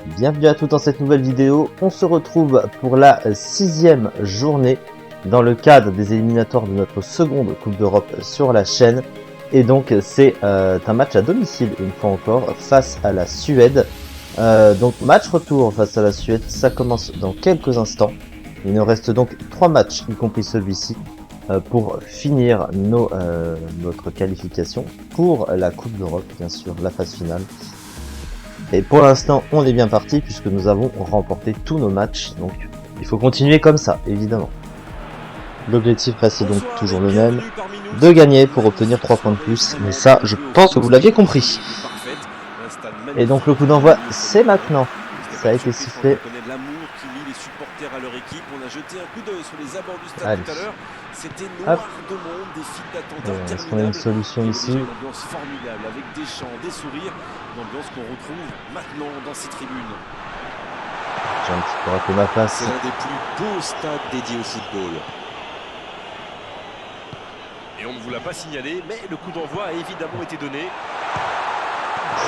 Bienvenue à tous dans cette nouvelle vidéo. On se retrouve pour la 6e journée dans le cadre des éliminatoires de notre seconde Coupe d'Europe sur la chaîne. Et donc c'est un match à domicile une fois encore face à la Suède. Donc match retour face à la Suède, ça commence dans quelques instants. Il nous reste donc 3 matchs, y compris celui-ci, pour finir notre qualification pour la Coupe d'Europe, bien sûr, la phase finale. Et pour l'instant, on est bien parti puisque nous avons remporté tous nos matchs. Donc, il faut continuer comme ça, évidemment. L'objectif reste donc toujours le même, de gagner pour obtenir 3 points de plus. Mais ça, je pense que vous l'aviez compris. Et donc, le coup d'envoi, c'est maintenant. Ça a été sifflé. À leur équipe, on a jeté un coup d'œil sur les abords du stade Allez. tout à l'heure. C'était noir de monde, des files d'attente interminables. Est-ce qu'on a une solution ici? Une ambiance formidable avec des chants, des sourires, une ambiance qu'on retrouve maintenant dans ces tribunes. J'ai un petit peu raté ma place. C'est l'un des plus beaux stades dédiés au football. Et on ne vous l'a pas signalé, mais le coup d'envoi a évidemment été donné.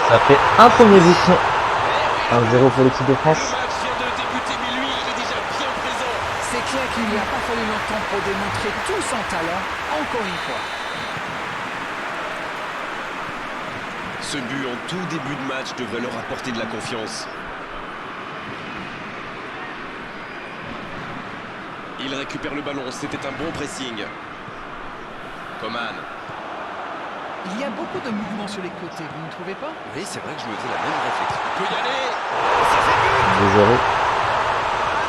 Ça fait un premier but. 1-0 pour l'équipe de France. C'est clair qu'il n'y a pas fallu longtemps pour démontrer tout son talent, encore une fois. Ce but en tout début de match devrait leur apporter de la confiance. Il récupère le ballon, c'était un bon pressing. Coman. Il y a beaucoup de mouvements sur les côtés, vous ne trouvez pas? Oui, c'est vrai que je me fais la même réflexion. Il peut y aller. Ça fait but. 2-0.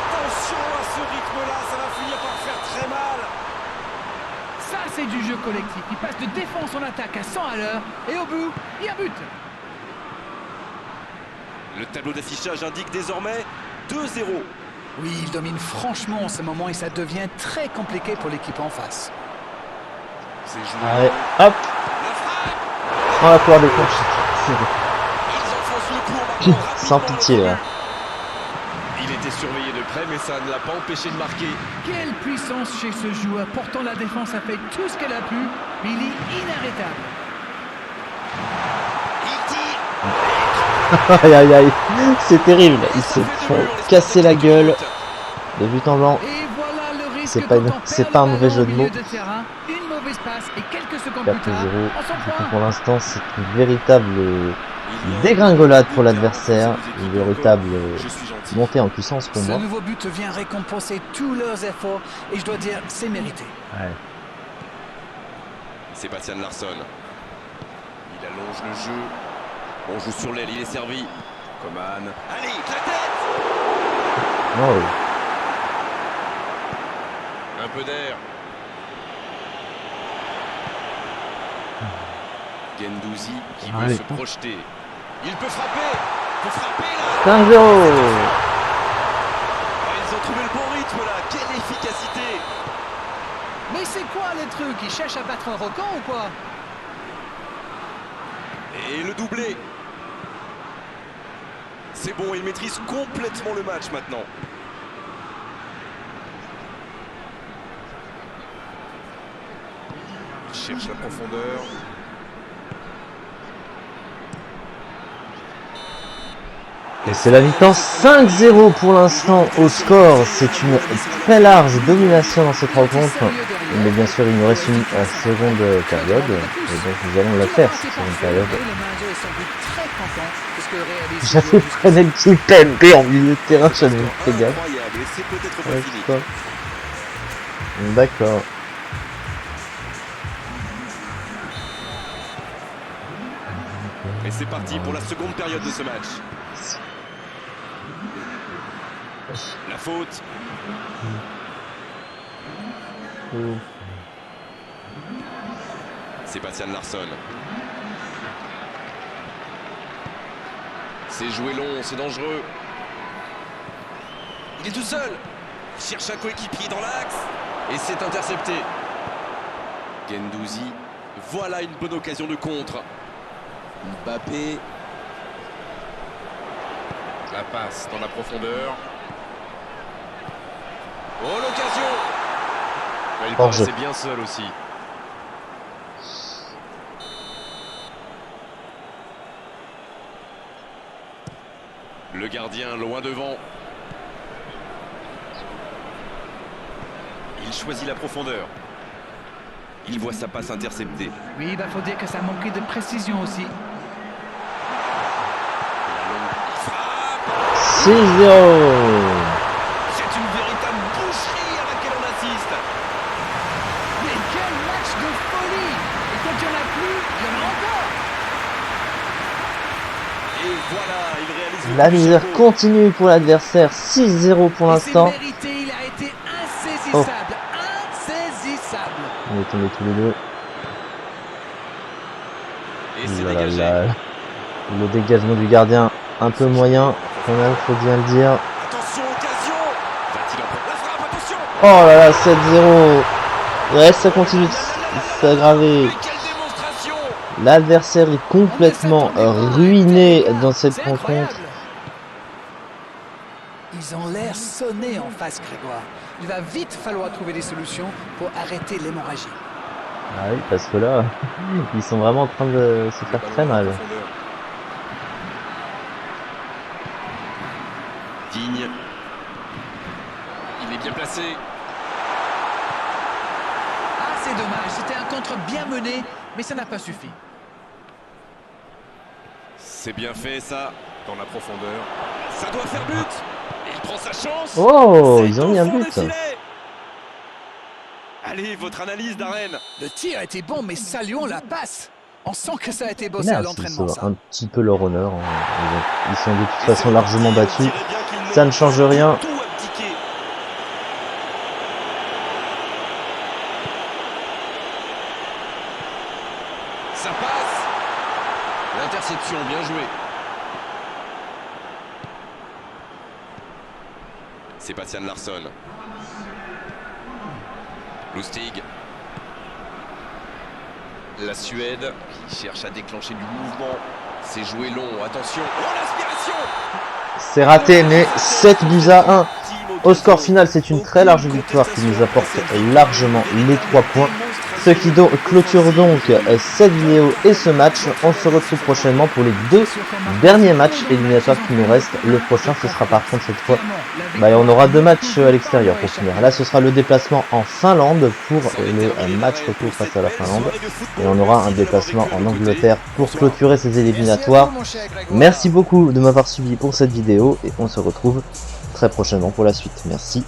Attention à ce rythme-là, ça va finir par faire très mal. Ça, c'est du jeu collectif. Il passe de défense en attaque à 100 à l'heure, et au bout, il y a but. Le tableau d'affichage indique désormais 2-0. Oui, il domine franchement en ce moment et ça devient très compliqué pour l'équipe en face. C'est joué. Allez, hop. Dans la cour des planches. Sans pitié là. Il était surveillé de près, mais ça ne l'a pas empêché de marquer. Quelle puissance chez ce joueur. Pourtant, la défense a fait tout ce qu'elle a pu, mais il est inarrêtable. Il tire. Aïe aïe aïe, c'est terrible. Ils se font casser la gueule. De but en blanc. Et voilà le risque C'est pas un mauvais jeu de mots. Une mauvaise passe et quelques secondes Perte plus tard, 0. on s'en Du coup, prend. pour l'instant, c'est une véritable dégringolade pour l'adversaire. Une véritable montée en puissance pour Ce moi. nouveau but vient récompenser tous leurs efforts et je dois dire, c'est mérité. Ouais. Sébastien Larsson. Il allonge le jeu. On joue sur l'aile, il est servi. Coman. Allez, la tête. Oh. Un peu d'air. Gendouzi qui veut Allez. se projeter. Il peut frapper. Il peut frapper là. 1-0. Ah, ils ont trouvé le bon rythme là. Quelle efficacité. Mais c'est quoi le truc? Ils cherchent à battre un record ou quoi? Et le doublé. C'est bon, il maîtrise complètement le match maintenant. Il cherche la profondeur. Et c'est la mi-temps, 5-0 pour l'instant au score. C'est une très large domination dans cette rencontre. Mais bien sûr, il nous reste une seconde période. Et donc nous allons la faire, cette seconde période. J'avais pris le petit PMP en milieu de terrain, j'avais fait gaffe. Incroyable, et c'est peut-être pas fini. D'accord. Et c'est parti pour la seconde période de ce match. La faute. Sébastien Larsson. C'est joué long, c'est dangereux. Il est tout seul. Il cherche un coéquipier dans l'axe. Et c'est intercepté. Gendouzi. Voilà une bonne occasion de contre. Mbappé. La passe dans la profondeur. Oh, l'occasion. Il paraissait bien seul aussi. Le gardien loin devant. Il choisit la profondeur. Il voit sa passe interceptée. Oui, il faut dire que ça manquait de précision aussi. La longue frappe. 6-0. C'est une véritable boucherie à laquelle on assiste. Mais quel match de folie! Et quand il n'y en a plus, il y en a encore! Et voilà, il réalise le La but du misère chapeau. continue pour l'adversaire. 6-0 pour Et c'est l'instant. mérité, il a été insaisissable. Insaisissable! On est tombés tous les deux. Et c'est Voilà, dégagé. le dégagement du gardien un peu moyen, quand même, faut bien le dire. Attention, occasion. Va-t-il en prendre la frappe? Attention. Oh là là, 7-0. Ouais, ça continue de s'aggraver. Mais quelle démonstration. L'adversaire est complètement ruiné dans cette C'est rencontre. incroyable. Ils ont l'air sonnés en face, Grégoire. Il va vite falloir trouver des solutions pour arrêter l'hémorragie. Ah oui, parce que là, ils sont vraiment en train de se faire très mal. Digne. Il est bien placé. Ah, c'est dommage. C'était un contre bien mené, mais ça n'a pas suffi. C'est bien fait ça, dans la profondeur. Ça doit faire but. Il prend sa chance. Oh, C'est ils ont au mis un fond but. des filets. Allez, votre analyse, Darren. Le tir a été bon, mais saluons la passe. On sent que ça a été bossé Merde, à ils l'entraînement, sont ça. un petit peu leur honneur. Hein. Ils sont de toute Et façon c'est largement reparti, on battus. dirait bien qu'ils Ça n'ont ne change pas rien. du tout abdiqué. Ça passe. L'interception, bien joué. Sébastien Larsson. Lustig. La Suède qui cherche à déclencher du mouvement. C'est joué long, attention. Oh, l'aspiration. C'est raté, mais 7-1. Au score final, c'est une très large victoire qui nous apporte largement les 3 points. Ce qui clôture donc cette vidéo et ce match. On se retrouve prochainement pour les 2 derniers matchs éliminatoires qui nous restent. Le prochain, ce sera par contre cette fois, on aura 2 matchs à l'extérieur pour finir. Là, ce sera le déplacement en Finlande pour le match retour face à la Finlande. Et on aura un déplacement en Angleterre pour clôturer ces éliminatoires. Merci beaucoup de m'avoir suivi pour cette vidéo et on se retrouve très prochainement pour la suite. Merci.